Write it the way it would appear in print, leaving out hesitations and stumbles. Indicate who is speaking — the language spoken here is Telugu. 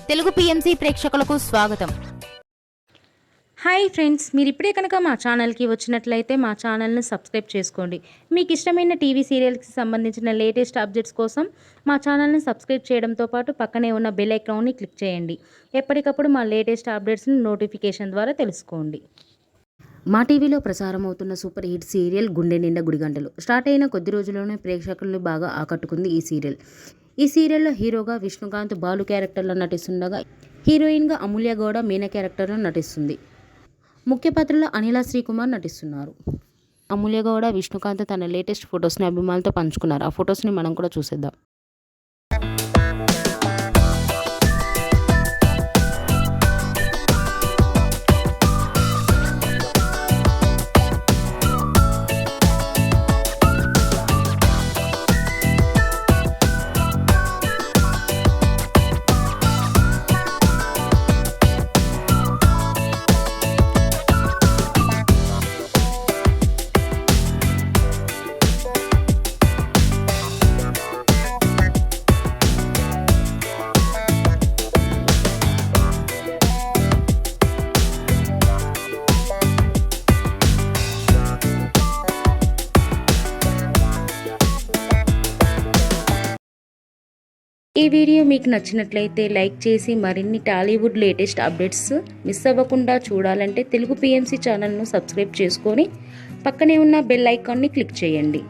Speaker 1: తెలుగు పిఎంసి ప్రేక్షకులకు స్వాగతం.
Speaker 2: హాయ్ ఫ్రెండ్స్, మీరు ఇప్పుడే కనుక మా ఛానల్కి వచ్చినట్లయితే మా ఛానల్ని సబ్స్క్రైబ్ చేసుకోండి. మీకు ఇష్టమైన టీవీ సీరియల్స్కి సంబంధించిన లేటెస్ట్ అప్డేట్స్ కోసం మా ఛానల్ని సబ్స్క్రైబ్ చేయడంతో పాటు పక్కనే ఉన్న బెల్ ఐకాన్ని క్లిక్ చేయండి. ఎప్పటికప్పుడు మా లేటెస్ట్ అప్డేట్స్ని నోటిఫికేషన్ ద్వారా తెలుసుకోండి. మా టీవీలో ప్రసారం అవుతున్న సూపర్ హిట్ సీరియల్ గుండె నిండా గుడిగంటలు స్టార్ట్ అయిన కొద్ది రోజుల్లోనే ప్రేక్షకులను బాగా ఆకట్టుకుంది ఈ సీరియల్. ఈ సీరియల్లో హీరోగా విష్ణుకాంత్ బాలు క్యారెక్టర్లో నటిస్తుండగా హీరోయిన్గా అమూల్య గౌడ మీనా క్యారెక్టర్లో నటిస్తుంది. ముఖ్య పాత్రలో అనిలా శ్రీకుమార్ నటిస్తున్నారు. అమూల్య గౌడ విష్ణుకాంత్ తన లేటెస్ట్ ఫొటోస్ని అభిమానులతో పంచుకున్నారు. ఆ ఫొటోస్ని మనం కూడా చూసేద్దాం. ఈ వీడియో మీకు నచ్చినట్లయితే లైక్ చేసి మరిన్ని టాలీవుడ్ లేటెస్ట్ అప్డేట్స్ మిస్ అవ్వకుండా చూడాలంటే తెలుగు పిఎంసి ఛానల్ను సబ్స్క్రైబ్ చేసుకొని పక్కనే ఉన్న బెల్ ఐకాన్ని క్లిక్ చేయండి.